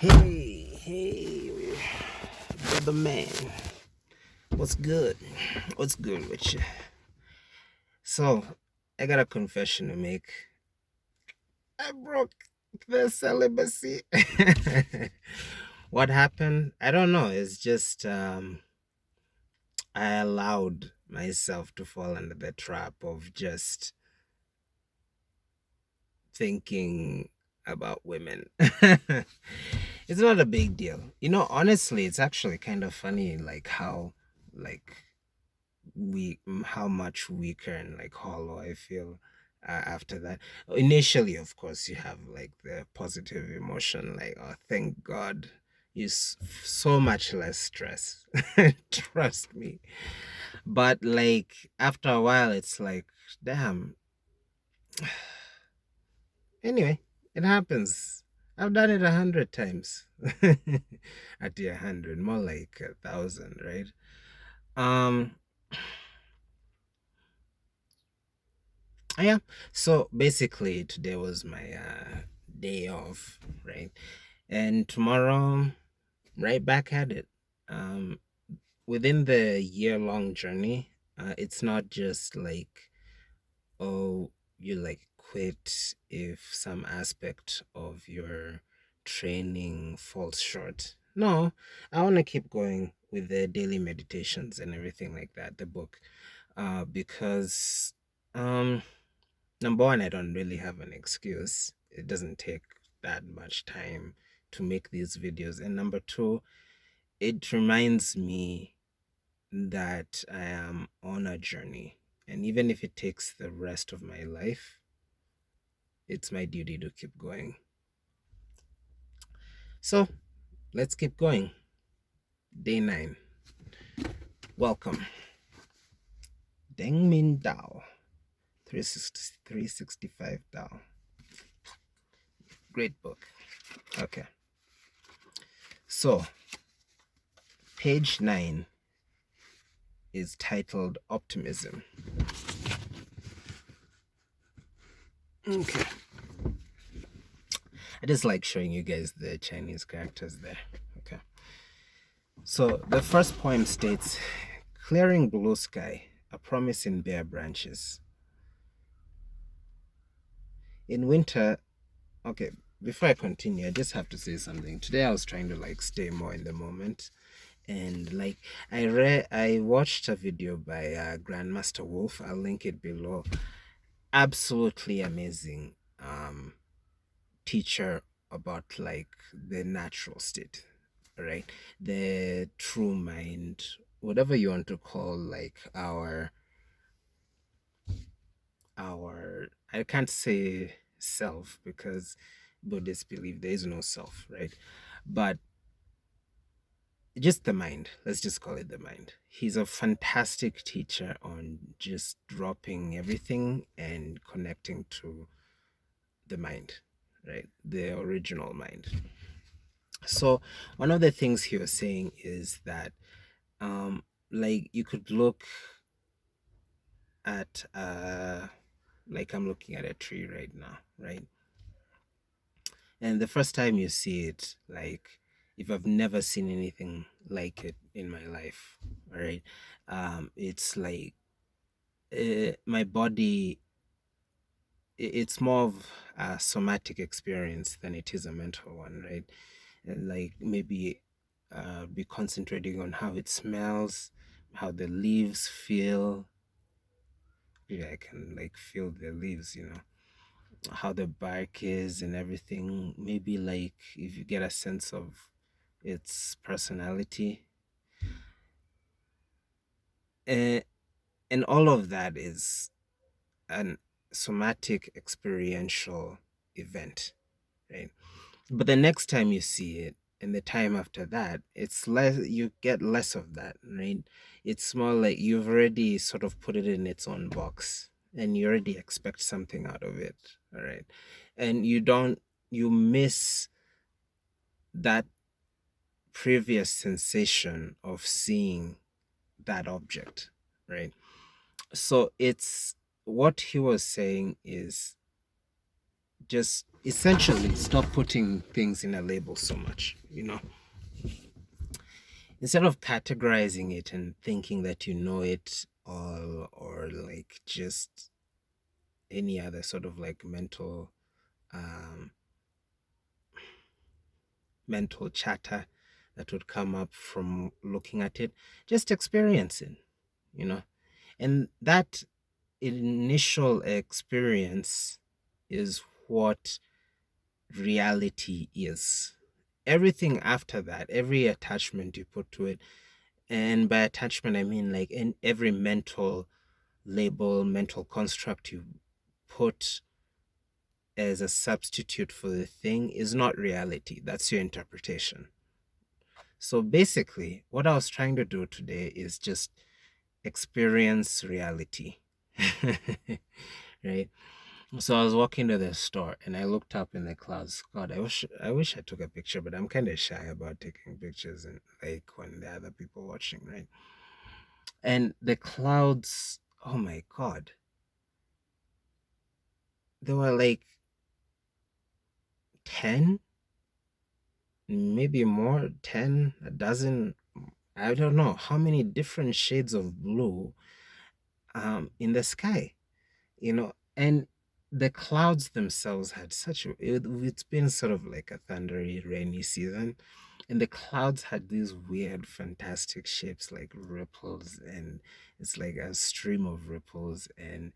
Hey, brother man, what's good? What's good with you? So, I got a confession to make. I broke the celibacy. What happened? I don't know. It's just I allowed myself to fall under the trap of just thinking about women. It's not a big deal. Honestly, it's actually kind of funny like like how much weaker and like hollow I feel after that. Initially, of course, you have like the positive emotion, like, oh, thank God, so much less stress. Trust me. But like after a while, it's like, damn. Anyway, it happens. I've done it 100 times. At the 100, more like 1,000, right? Um, yeah. So basically, today was my day off, right? And tomorrow, right back at it. Um, Within the year-long journey, it's not just like, oh, you like quit if some aspect of your training falls short. No, I want to keep going with the daily meditations and everything like that, the book, because um number one, I don't really have an excuse. It doesn't take that much time to make these videos. And number two, it reminds me that I am on a journey. And even if it takes the rest of my life, it's my duty to keep going. So let's keep going. Day 9. Welcome. Deng Ming-Dao. 365 Dao. Great book. Okay. So, page 9 is titled Optimism. Okay. I just like showing you guys the Chinese characters there. Okay. So the first poem states, clearing blue sky, a promise in bare branches. In winter, okay, before I continue, I just have to say something. Today I was trying to like stay more in the moment. And like I watched a video by Grandmaster Wolf. I'll link it below. Absolutely amazing teacher about like the natural state, right? The true mind, whatever you want to call like our I can't say self because Buddhists believe there is no self, right? But just the mind, let's just call it the mind. He's a fantastic teacher on just dropping everything and connecting to the mind, right? The original mind. So one of the things he was saying is that like you could look at like I'm looking at a tree right now, right? And the first time you see it, like if I've never seen anything like it in my life, right? It's like my body, it's more of a somatic experience than it is a mental one, right? And like maybe be concentrating on how it smells, how the leaves feel. Yeah, I can like feel the leaves, how the bark is and everything. Maybe like if you get a sense of its personality. Uh, and all of that is an somatic experiential event, right? But the next time you see it and the time after that, it's less, you get less of that, right? It's more like you've already sort of put it in its own box and you already expect something out of it, all right? And you miss that previous sensation of seeing that object, right? So it's what he was saying is just essentially stop putting things in a label so much, instead of categorizing it and thinking that you know it all, or like just any other sort of like um mental chatter that would come up from looking at it. Just experiencing, you know and that initial experience is what reality is. Everything after that, every attachment you put to it, and by attachment I mean like in every mental label, mental construct you put as a substitute for the thing, is not reality. That's your interpretation. So basically, what I was trying to do today is just experience reality. Right? So I was walking to the store and I looked up in the clouds. God, I wish I took a picture, but I'm kind of shy about taking pictures and like when there are other people watching, right? And the clouds, oh my God, there were like 10, maybe more, 10, a dozen, I don't know how many different shades of blue in the sky, and the clouds themselves had it's been sort of like a thundery rainy season, and the clouds had these weird fantastic shapes like ripples, and it's like a stream of ripples, and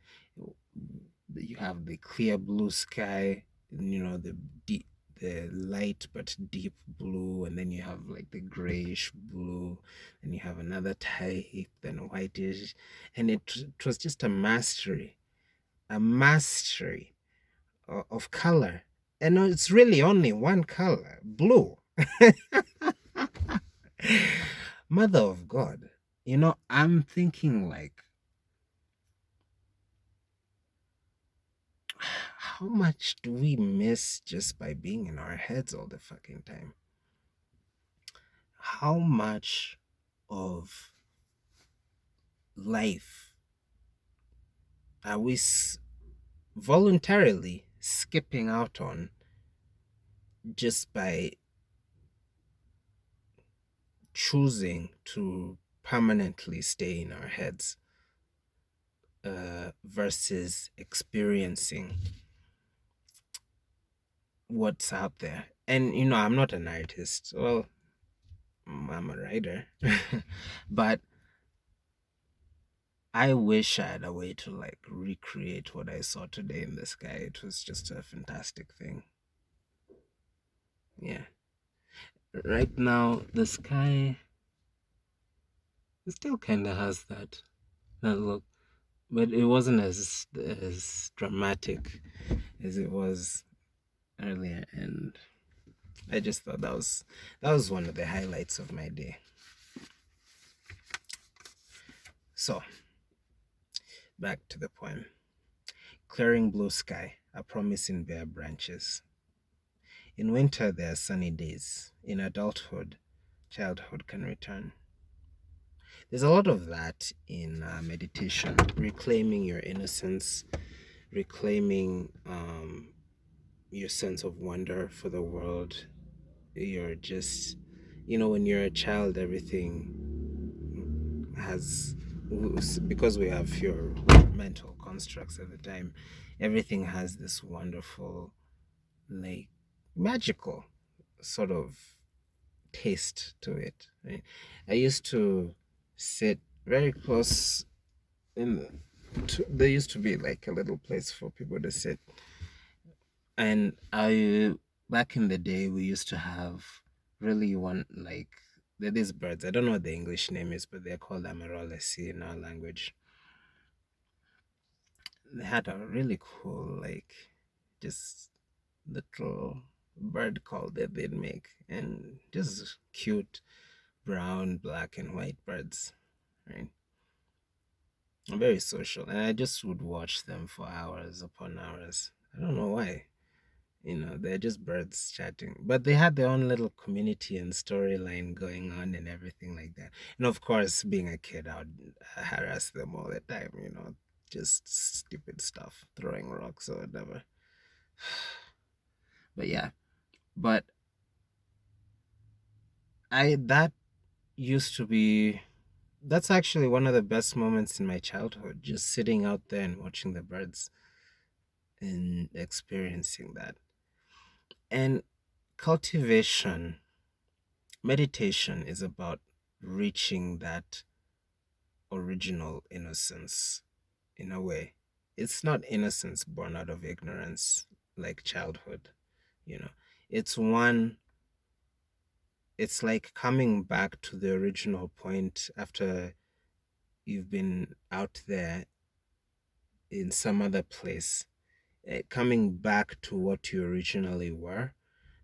you have the clear blue sky, the deep, the light but deep blue, and then you have like the grayish blue, and you have another type, then whitish, and it was just a mastery of color. And it's really only one color, blue. Mother of God. I'm thinking like, how much do we miss just by being in our heads all the fucking time? How much of life are we voluntarily skipping out on just by choosing to permanently stay in our heads, versus experiencing what's out there? And I'm not an artist. Well, I'm a writer, but I wish I had a way to like recreate what I saw today in the sky. It was just a fantastic thing. Yeah. Right now, the sky still kind of has that look, but it wasn't as dramatic as it was earlier, and I just thought that was one of the highlights of my day. So, back to the poem. Clearing blue sky, a promise in bare branches. In winter there are sunny days. In adulthood, childhood can return. There's a lot of that in meditation, reclaiming your innocence, reclaiming your sense of wonder for the world. You're just, when you're a child, everything has, because we have fewer mental constructs at the time, everything has this wonderful, like, magical sort of taste to it, right? I used to sit very close there used to be like a little place for people to sit, and I back in the day we used to have really one, like, there are these birds. I don't know what the English name is, but they're called amarolesi in our language. They had a really cool, like, just little bird call that they'd make, and just cute brown, black, and white birds, right? Very social, and I just would watch them for hours upon hours. I don't know why. They're just birds chatting, but they had their own little community and storyline going on and everything like that. And of course, being a kid, I would harass them all the time, just stupid stuff, throwing rocks or whatever. But yeah, but I that used to be that's actually one of the best moments in my childhood, just sitting out there and watching the birds and experiencing that. And cultivation, meditation is about reaching that original innocence in a way. It's not innocence born out of ignorance like childhood, you know. It's one, it's like coming back to the original point after you've been out there in some other place, coming back to what you originally were,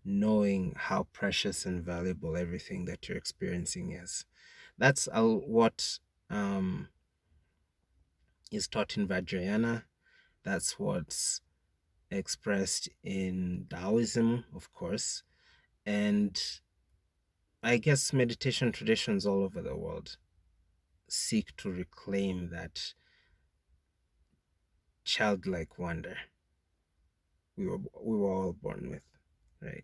knowing how precious and valuable everything that you're experiencing is. That's what um, is taught in Vajrayana. That's what's expressed in Taoism, of course, and I guess meditation traditions all over the world seek to reclaim that childlike wonder we were all born with, right?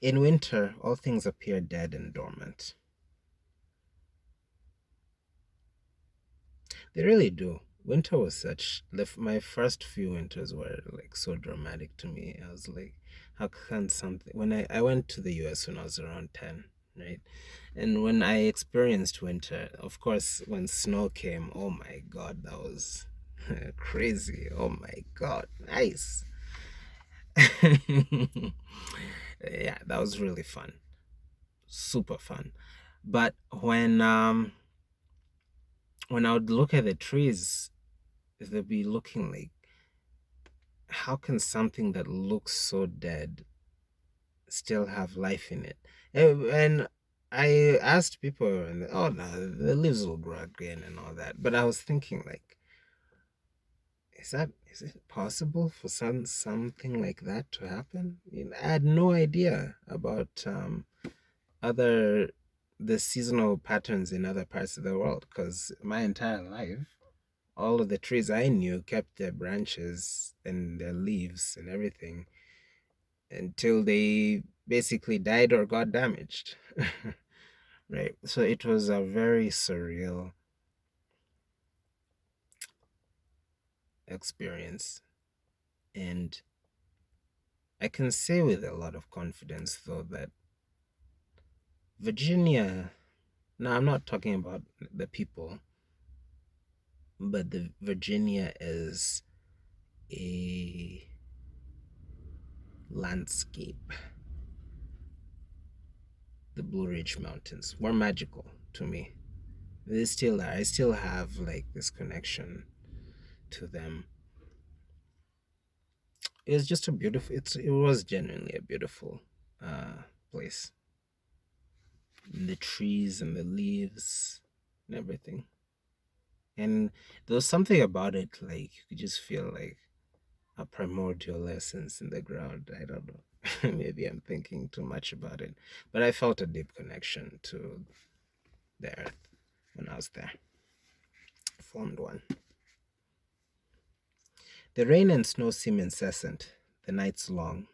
In winter, all things appear dead and dormant. They really do. Winter was my first few winters were like so dramatic to me. I was like, how can something, when I went to the US when I was around 10, right? And when I experienced winter, of course, when snow came, oh my God, that was crazy. Oh my God, nice. Yeah, that was really fun. Super fun. But when I would look at the trees, they'd be looking like, how can something that looks so dead still have life in it? And I asked people, and oh no, the leaves will grow again and all that. But I was thinking, like, is it possible for something like that to happen? You know, I had no idea about other the seasonal patterns in other parts of the world because my entire life all of the trees I knew kept their branches and their leaves and everything until they basically died or got damaged. Right. So it was a very surreal experience. And I can say with a lot of confidence, though, that Virginia, now I'm not talking about the people, but the Virginia is a landscape. The Blue Ridge Mountains were magical to me. They still are. I still have like this connection to them. It's just a beautiful. It was genuinely a beautiful place. And the trees and the leaves and everything. And there was something about it, like you could just feel like a primordial essence in the ground. I don't know. Maybe I'm thinking too much about it, but I felt a deep connection to the earth when I was there. Formed one. The rain and snow seem incessant, the nights long.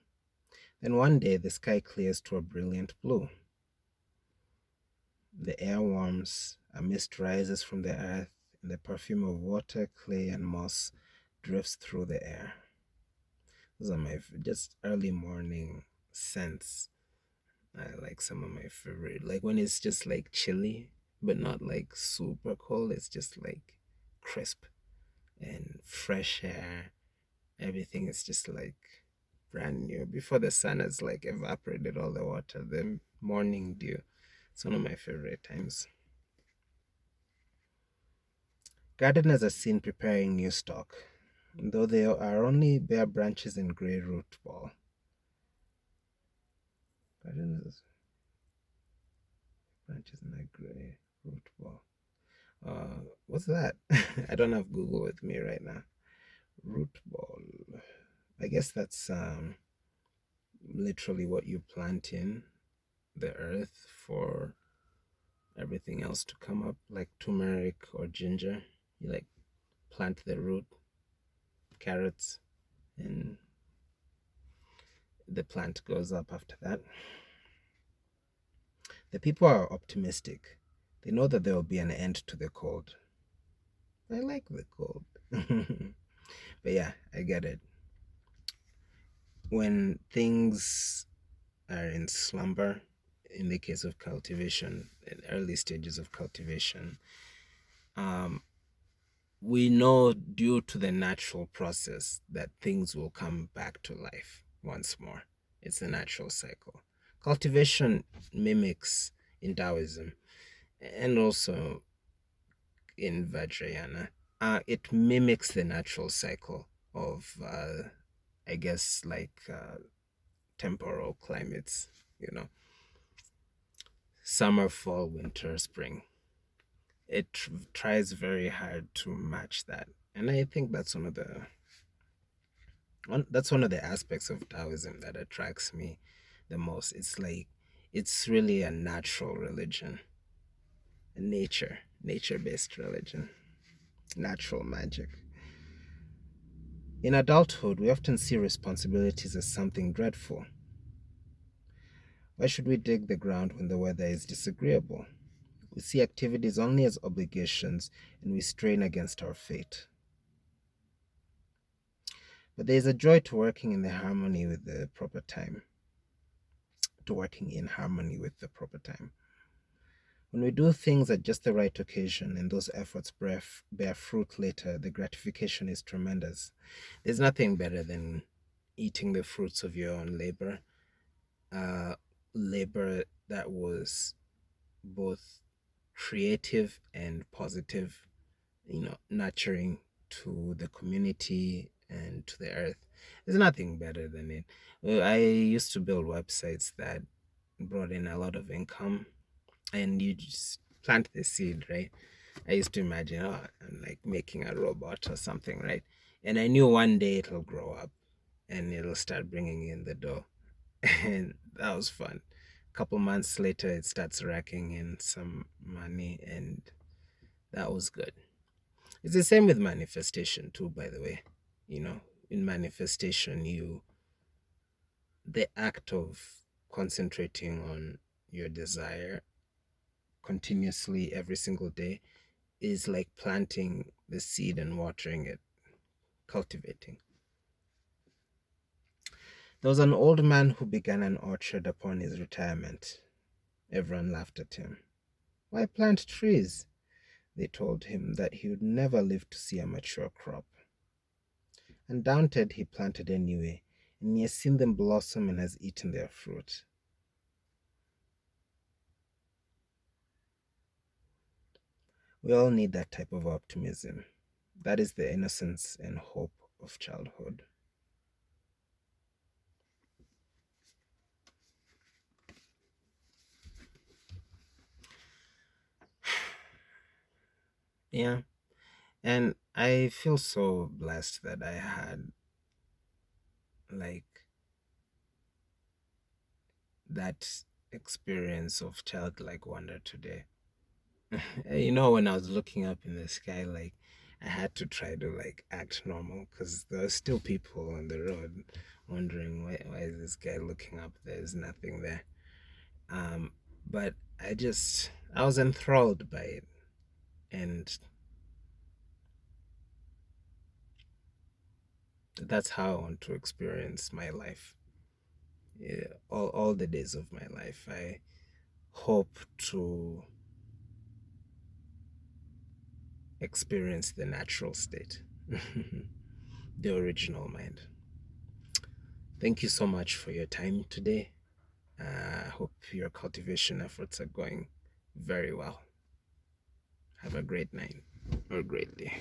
Then one day the sky clears to a brilliant blue. The air warms, a mist rises from the earth, and the perfume of water, clay, and moss drifts through the air. Those are my just early morning scents. I like some of my favorite. Like when it's just like chilly, but not like super cold. It's just like crisp and fresh air. Everything is just like brand new before the sun has like evaporated all the water. The morning dew. It's one of my favorite times. Gardeners are seen preparing new stock, though they are only bare branches and grey root ball. Gardeners branches and a grey root ball. What's that? I don't have Google with me right now. Root ball. I guess that's literally what you plant in the earth for everything else to come up, like turmeric or ginger. You like plant the root, carrots, and the plant goes up after that. The people are optimistic. They know that there will be an end to the cold. I like the cold. But yeah, I get it. When things are in slumber, in the case of cultivation, in early stages of cultivation, um, we know due to the natural process that things will come back to life once more. It's a natural cycle. Cultivation mimics in Taoism and also in Vajrayana. It mimics the natural cycle of, I guess, like temporal climates, you know, summer, fall, winter, spring. It tries very hard to match that. And I think that's one of the aspects of Taoism that attracts me the most. It's like it's really a natural religion, a nature based religion, natural magic. In adulthood, we often see responsibilities as something dreadful. Why should we dig the ground when the weather is disagreeable? We see activities only as obligations and we strain against our fate. But there is a joy to working in the harmony with the proper time, to working in harmony with the proper time. When we do things at just the right occasion and those efforts bear fruit later, the gratification is tremendous. There's nothing better than eating the fruits of your own labor, uh, labor that was both creative and positive, nurturing to the community and to the earth. There's nothing better than it. I used to build websites that brought in a lot of income, and you just plant the seed, right? I used to imagine, oh, I'm like making a robot or something, right? And I knew one day it'll grow up and it'll start bringing in the dough. And that was fun. A couple months later, it starts racking in some money, and that was good. It's the same with manifestation, too, by the way. You know, in manifestation, the act of concentrating on your desire continuously every single day is like planting the seed and watering it, cultivating. There was an old man who began an orchard upon his retirement. Everyone laughed at him. Why plant trees? They told him that he would never live to see a mature crop. Undaunted, he planted anyway, and he has seen them blossom and has eaten their fruit. We all need that type of optimism. That is the innocence and hope of childhood. Yeah, and I feel so blessed that I had like that experience of childlike wonder today. When I was looking up in the sky, like I had to try to like act normal because there are still people on the road wondering why is this guy looking up? There's nothing there. Um, but I was enthralled by it, and that's how I want to experience my life. Yeah, all the days of my life, I hope to experience the natural state, the original mind. Thank you so much for your time today. I hope your cultivation efforts are going very well. Have a great night or great day.